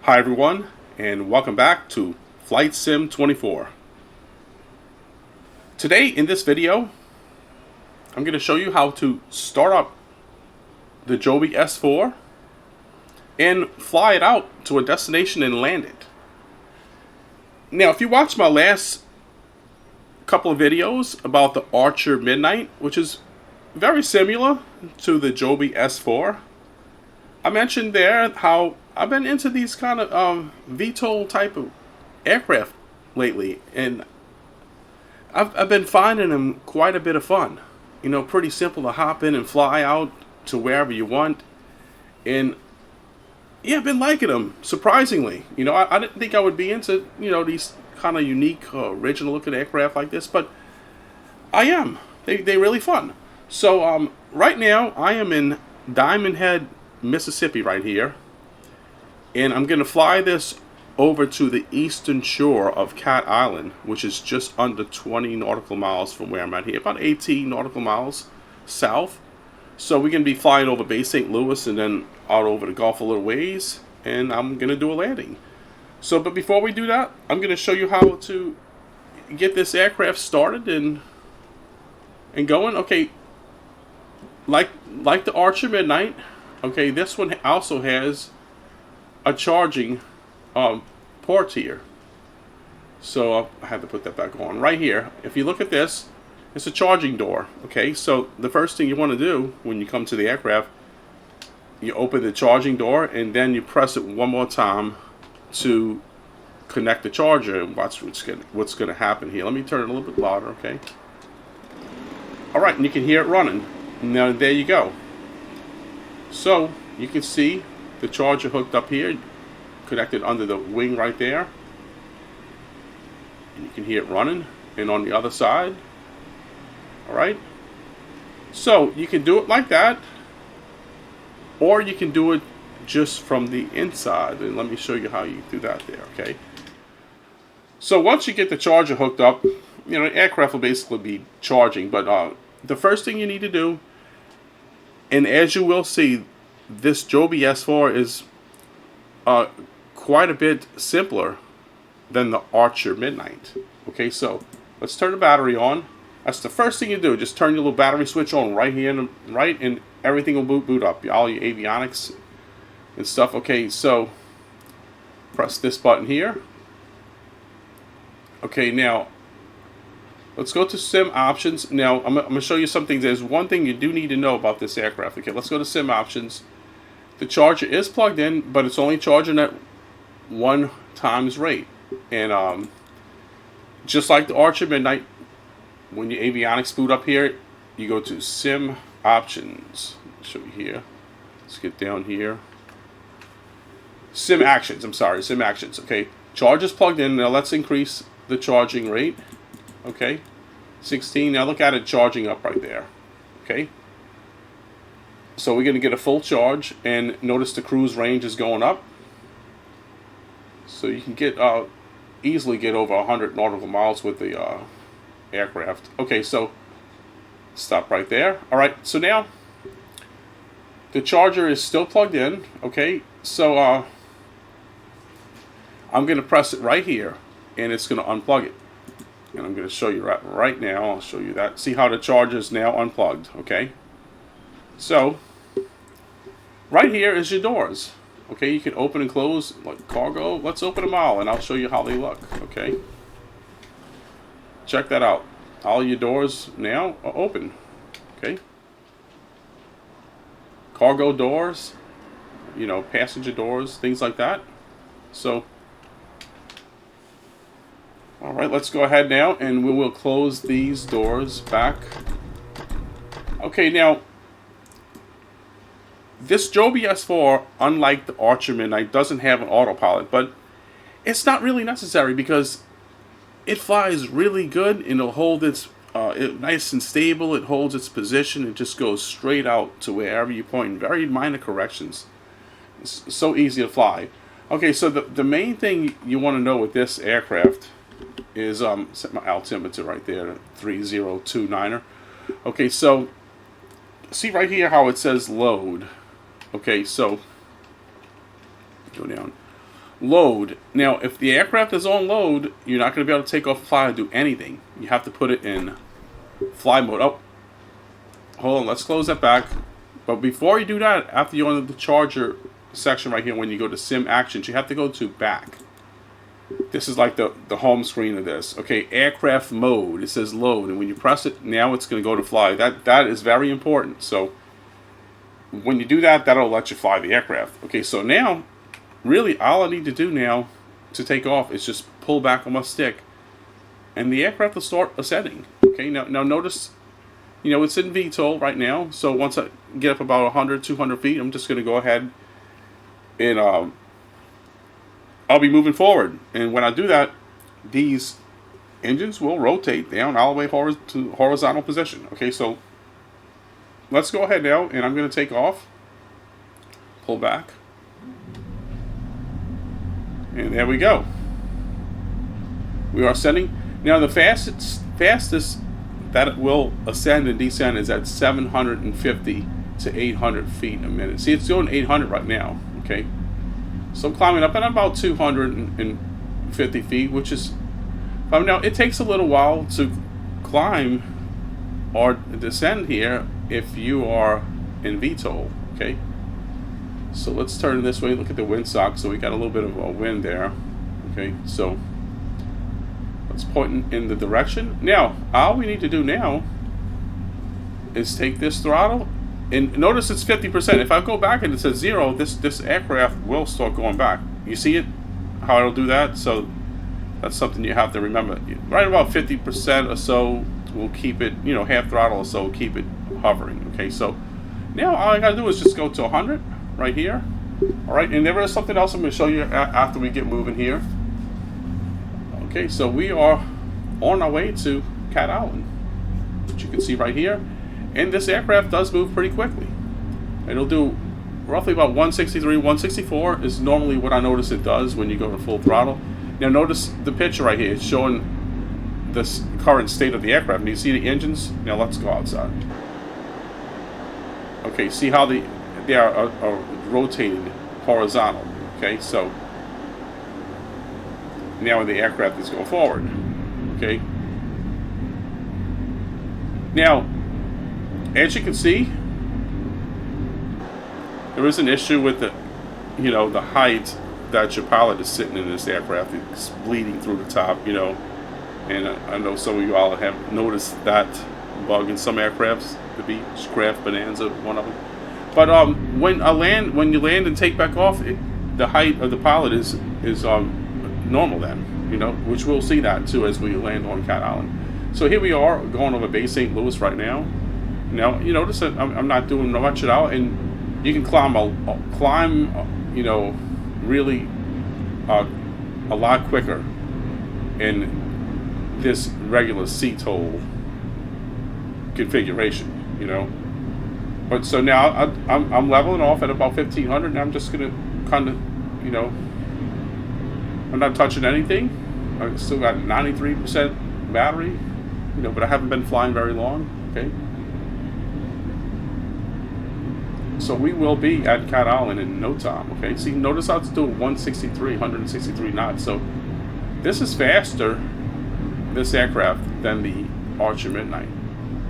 Hi everyone, and welcome back to Flight Sim 24. Today in this video, I'm going to show you how to start up the Joby S4 and fly it out to a destination and land it. Now, if you watched my last couple of videos about the Archer Midnight, which is very similar to the Joby S4, I mentioned there how I've been into these kind of VTOL type of aircraft lately, and I've been finding them quite a bit of fun. You know, pretty simple to hop in and fly out to wherever you want, and yeah, I've been liking them surprisingly. You know, I didn't think I would be into these kind of unique, original looking aircraft like this, but I am. They're really fun. So right now I am in Diamondhead, Mississippi, right here. And I'm going to fly this over to the eastern shore of Cat Island, which is just under 20 nautical miles from where I'm at here. About 18 nautical miles south. So we're going to be flying over Bay St. Louis and then out over the Gulf a little ways. And I'm going to do a landing. So, but before we do that, I'm going to show you how to get this aircraft started and going. Okay, like the Archer Midnight, okay, this one also has a charging port here. So I had to put that back on right here. If you look at this, it's a charging door. Okay, so the first thing you want to do when you come to the aircraft, you open the charging door and then you press it one more time to connect the charger and watch what's going to happen here. Let me turn it a little bit louder. Okay. All right, and you can hear it running. Now there you go. So you can see the charger hooked up here, connected under the wing right there. And you can hear it running. And on the other side. Alright. So you can do it like that. Or you can do it just from the inside. And let me show you how you do that there. Okay. So once you get the charger hooked up, the aircraft will basically be charging. But the first thing you need to do, and as you will see, this Joby S4 is quite a bit simpler than the Archer Midnight. Okay, so let's turn the battery on. That's the first thing you do. Just turn your little battery switch on right here, and everything will boot up. All your avionics and stuff. Okay, so press this button here. Okay, now let's go to Sim Options. Now I'm going to show you something. There's one thing you do need to know about this aircraft. Okay, let's go to Sim Options. The charger is plugged in, but it's only charging at 1 times rate. And just like the Archer Midnight, when your avionics boot up here, you go to Sim Options. I'll show you here. Let's get down here. Sim Actions. I'm sorry, Sim Actions. Okay, charger's plugged in. Now let's increase the charging rate. Okay, 16. Now look at it charging up right there. Okay. So we're going to get a full charge, and notice the cruise range is going up. So you can get easily get over 100 nautical miles with the aircraft. Okay, so stop right there. All right, so now the charger is still plugged in. Okay, so I'm going to press it right here, and it's going to unplug it. And I'm going to show you right now. I'll show you that. See how the charger is now unplugged. Okay. So right here is your doors. Okay, you can open and close like cargo. Let's open them all and I'll show you how they look. Okay, check that out. All your doors now are open. Okay, cargo doors, passenger doors, things like that. So alright, let's go ahead now and we will close these doors back. Okay, now this Joby S4, unlike the Archer Midnight, doesn't have an autopilot, but it's not really necessary because it flies really good and it'll hold its nice and stable. It holds its position. It just goes straight out to wherever you point. Very minor corrections. It's so easy to fly. Okay, so the main thing you want to know with this aircraft is set my altimeter right there, 3029er. Okay, so see right here how it says load. Okay, so go down. Load. Now, if the aircraft is on load, you're not going to be able to take off, fly, or do anything. You have to put it in fly mode. Oh, hold on. Let's close that back. But before you do that, after you're on the charger section right here, when you go to Sim Actions, you have to go to Back. This is like the home screen of this. Okay, aircraft mode. It says load, and when you press it, now it's going to go to fly. That is very important. So when you do that, that'll let you fly the aircraft. Okay, so now, really, all I need to do now to take off is just pull back on my stick, and the aircraft will start ascending. Okay, now notice, you know, it's in VTOL right now. So once I get up about 100, 200 feet, I'm just going to go ahead and I'll be moving forward. And when I do that, these engines will rotate down all the way to horizontal position. Okay, so let's go ahead now, and I'm going to take off. Pull back. And there we go. We are ascending. Now the fastest that it will ascend and descend is at 750 to 800 feet a minute. See, it's doing 800 right now. Okay. So I'm climbing up at about 250 feet, which is... now, it takes a little while to climb or descend here if you are in VTOL, okay? So let's turn this way. Look at the windsock. So we got a little bit of a wind there, okay? So let's point in the direction. Now, all we need to do now is take this throttle. And notice it's 50%. If I go back and it says 0, this aircraft will start going back. You see it? How it'll do that? So that's something you have to remember. Right about 50% or so will keep it, you know, half throttle or so will keep it hovering. Okay, so now all I gotta do is just go to 100 right here. All right, and there is something else I'm gonna show you after we get moving here. Okay, so we are on our way to Cat Island, which you can see right here. And this aircraft does move pretty quickly. It'll do roughly about 163, 164 is normally what I notice it does when you go to full throttle. Now notice the picture right here. It's showing this current state of the aircraft. And you see the engines? Now let's go outside. Okay, see how they are rotating horizontal. Okay, so now the aircraft is going forward. Okay. Now, as you can see, there is an issue with the, you know, the height that your pilot is sitting in this aircraft. It's bleeding through the top, you know, and I know some of you all have noticed that bug in some aircrafts. Could be Craft Bonanza, one of them. But when you land and take back off, the height of the pilot is normal then, you know, which we'll see that too as we land on Cat Island. So here we are going over Bay St. Louis right now. Now you notice that I'm not doing much at all, and you can climb, you know, really a lot quicker in this regular CTOL configuration, you know. But so now I'm leveling off at about 1500, and I'm just gonna kind of, you know, I'm not touching anything. I've still got 93% battery, you know, but I haven't been flying very long. Okay. So we will be at Cat Island in no time. Okay, see, notice how it's doing 163 knots. So this is faster, this aircraft, than the Archer Midnight.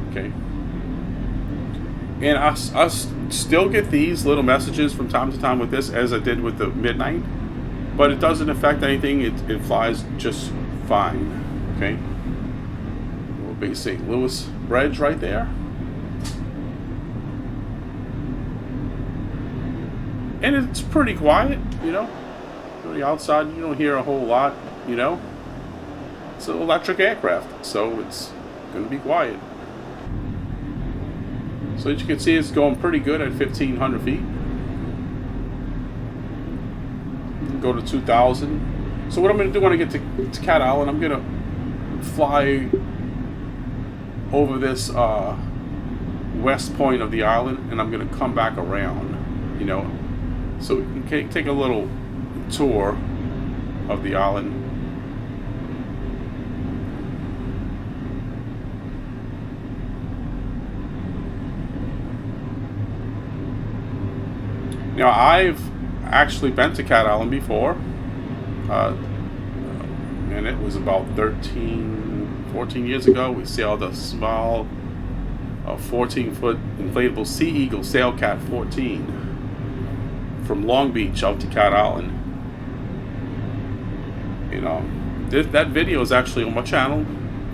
Okay, and I still get these little messages from time to time with this, as I did with the Midnight, but it doesn't affect anything. It flies just fine. Okay, little Bay St. Louis bridge right there. And it's pretty quiet, you know. On the outside, you don't hear a whole lot, you know. It's an electric aircraft, so it's going to be quiet. So as you can see, it's going pretty good at 1,500 feet. Go to 2,000. So what I'm going to do when I get to Cat Island, I'm going to fly over this west point of the island, and I'm going to come back around, you know. So we can take a little tour of the island. Now, I've actually been to Cat Island before. and it was about 14 years ago. We sailed a small 14-foot inflatable Sea Eagle Sailcat 14 from Long Beach out to Cat Island. You know, that video is actually on my channel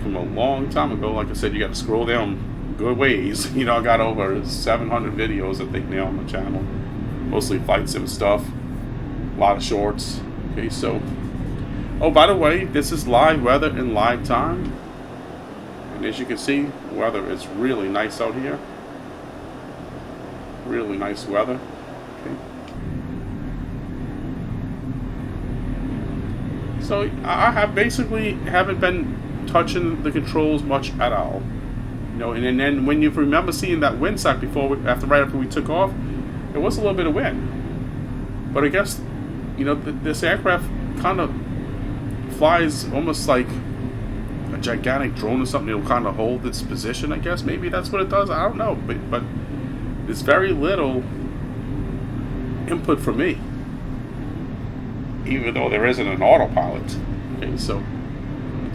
from a long time ago. Like I said, you got to scroll down good ways. You know, I got over 700 videos, I think, now on my channel. Mostly flight sim stuff. A lot of shorts. Okay, so... Oh, by the way, this is live weather in live time. And as you can see, weather is really nice out here. Really nice weather. Okay. So I have basically haven't been touching the controls much at all. You know, and then when you remember seeing that wind sack right after we took off, there was a little bit of wind. But I guess, you know, this aircraft kind of flies almost like a gigantic drone or something. It'll kind of hold its position, I guess. Maybe that's what it does. I don't know. But there's very little input from me, even though there isn't an autopilot. Okay, so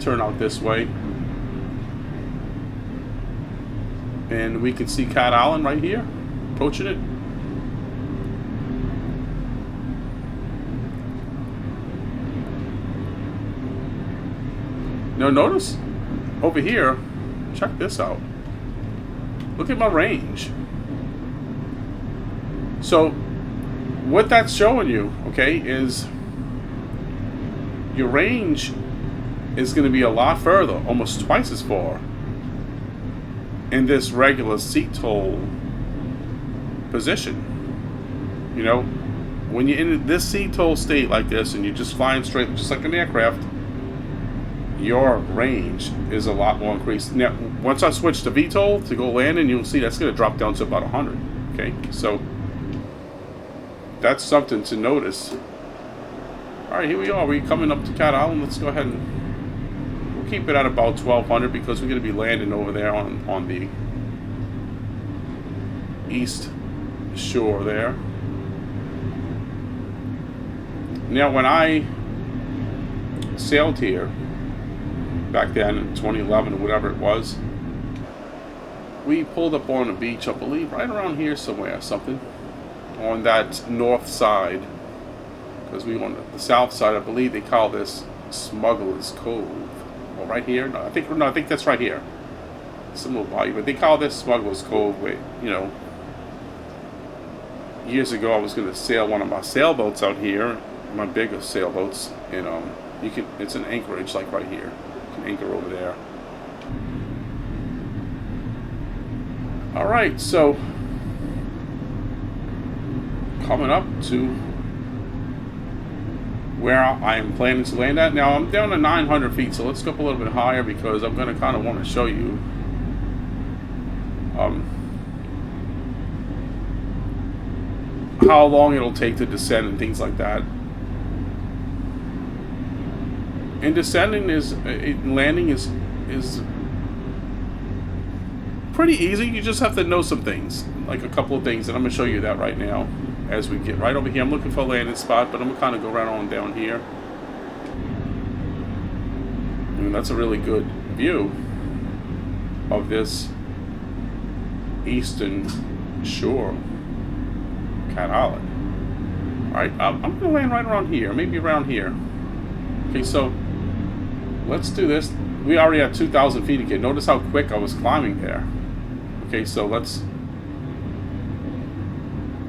turn out this way. And we can see Cat Island right here, approaching it. Now notice over here, check this out. Look at my range. So what that's showing you, okay, is your range is going to be a lot further, almost twice as far, in this regular CTOL position. You know, when you're in this CTOL state like this and you're just flying straight, just like an aircraft, your range is a lot more increased. Now, once I switch to VTOL to go landing, you'll see that's going to drop down to about 100. Okay, so that's something to notice. All right, here we are. We're coming up to Cat Island. Let's go ahead and we'll keep it at about 1,200 because we're going to be landing over there on the east shore there. Now, when I sailed here back then in 2011 or whatever it was, we pulled up on a beach, I believe, right around here somewhere or something, on that north side, because we on the south side. I believe they call this Smuggler's Cove. Well, right here? No, I think that's right here. Some little body, but they call this Smuggler's Cove. Where, you know, years ago I was going to sail one of my sailboats out here, my bigger sailboats, and it's an anchorage like right here. You can anchor over there. All right, so coming up to where I am planning to land at. Now I'm down to 900 feet, so let's go up a little bit higher because I'm going to kind of want to show you how long it'll take to descend and things like that. And descending landing is pretty easy. You just have to know some things, like a couple of things, and I'm going to show you that right now as we get right over here. I'm looking for a landing spot, but I'm going to kind of go right on down here. And that's a really good view of this eastern shore, Cat Island. Alright, I'm going to land right around here, maybe around here. Okay, so let's do this. We already have 2,000 feet again. Notice how quick I was climbing there. Okay, so let's...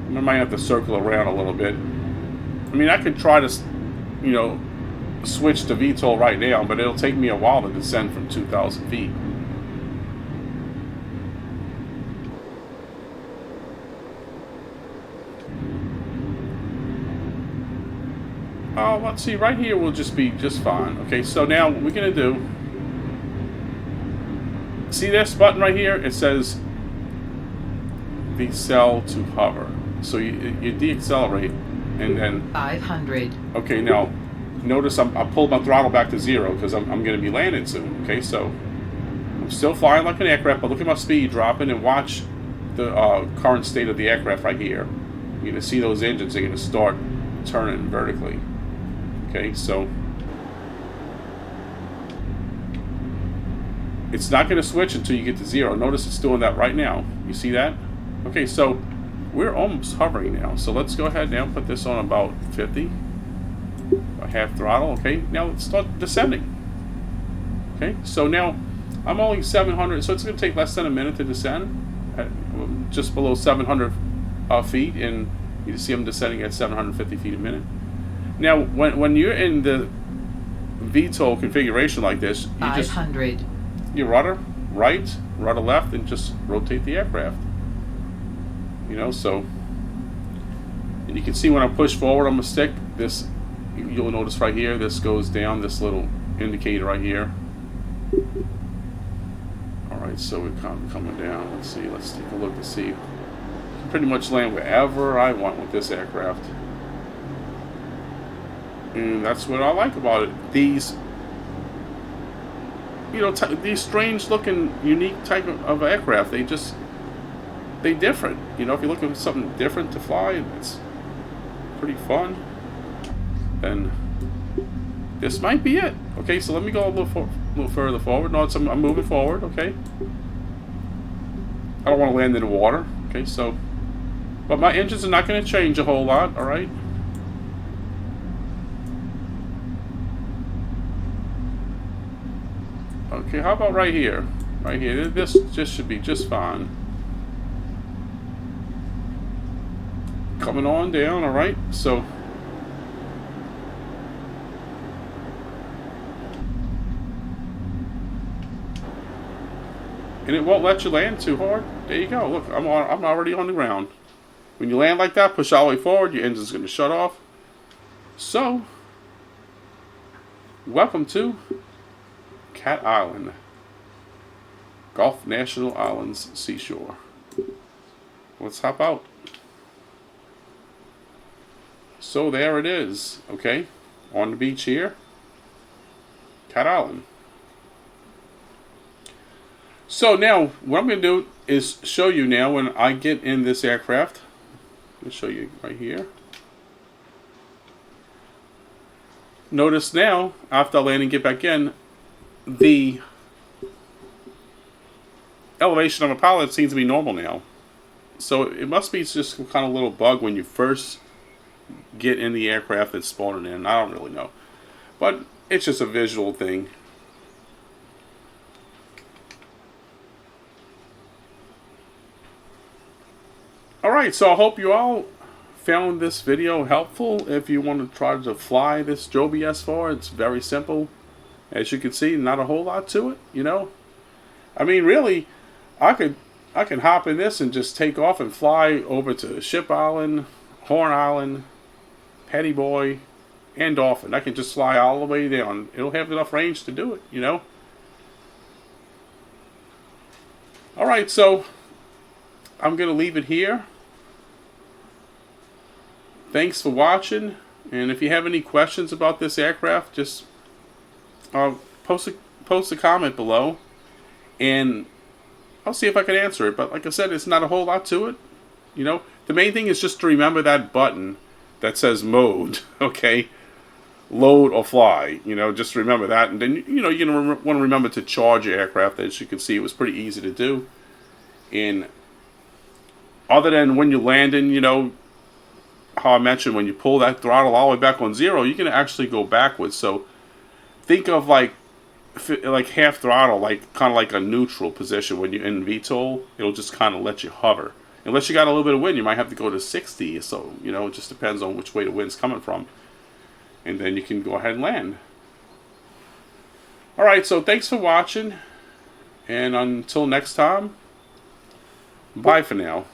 I might have to circle around a little bit. I mean, I could try to, you know, switch to VTOL right now, but it'll take me a while to descend from 2,000 feet. Let's see, right here will just be just fine. Okay, so now what we're going to do, see this button right here? It says decel to hover. So you deaccelerate and then 500. Okay, now notice I pulled my throttle back to 0 because I'm going to be landing soon. Okay, so I'm still flying like an aircraft, but look at my speed dropping and watch the current state of the aircraft right here. You're going to see those engines are going to start turning vertically. Okay, so it's not going to switch until you get to 0. Notice it's doing that right now. You see that? Okay, so we're almost hovering now. So let's go ahead now, put this on about 50. Half throttle. Okay, now let's start descending. Okay, so now I'm only 700, so it's going to take less than a minute to descend at just below 700 feet, and you see I'm descending at 750 feet a minute. Now, when you're in the VTOL configuration like this, you just you rudder right, rudder left, and just rotate the aircraft. You know, so, and you can see when I push forward on the stick, this, you'll notice right here, this goes down, this little indicator right here. Alright, so we're kind of coming down. Let's see, let's take a look to see. I can pretty much land wherever I want with this aircraft. And that's what I like about it. These, you know, these strange looking, unique type of aircraft, they're different. You know, if you're looking for something different to fly, it's pretty fun. And this might be it. Okay, so let me go a little further forward. No, I'm moving forward. Okay. I don't want to land in the water. Okay, so, but my engines are not going to change a whole lot. All right. Okay, how about right here? Right here. This just should be just fine. Coming on down. All right. So. And it won't let you land too hard. There you go. Look, I'm already on the ground. When you land like that, push all the way forward, your engine's going to shut off. So, welcome to Cat Island, Gulf National Islands Seashore. Let's hop out. So there it is. Okay, on the beach here, Cat Island. So now, what I'm going to do is show you now when I get in this aircraft. Let me show you right here. Notice now, after I land and get back in, the elevation of a pilot seems to be normal now. So it must be just some kind of little bug when you first get in the aircraft that's spawning in. I don't really know. But it's just a visual thing. Alright, so I hope you all found this video helpful. If you want to try to fly this Joby S4, it's very simple. As you can see, not a whole lot to it, you know. I mean, really, I can hop in this and just take off and fly over to Ship Island, Horn Island, Petty Boy, and Dolphin. I can just fly all the way down. It'll have enough range to do it, you know. Alright, so I'm going to leave it here. Thanks for watching, and if you have any questions about this aircraft, just post a comment below, and I'll see if I can answer it. But like I said, it's not a whole lot to it. You know, the main thing is just to remember that button that says mode, okay? Load or fly, you know, just remember that. And then, you know, you're going to want to remember to charge your aircraft. As you can see, it was pretty easy to do. And other than when you're landing, you know, how I mentioned, when you pull that throttle all the way back on 0, you can actually go backwards. So think of like half throttle, like kind of like a neutral position. When you're in VTOL, it'll just kind of let you hover. Unless you got a little bit of wind, you might have to go to 60. So, you know, it just depends on which way the wind's coming from. And then you can go ahead and land. Alright, so thanks for watching. And until next time, bye for now.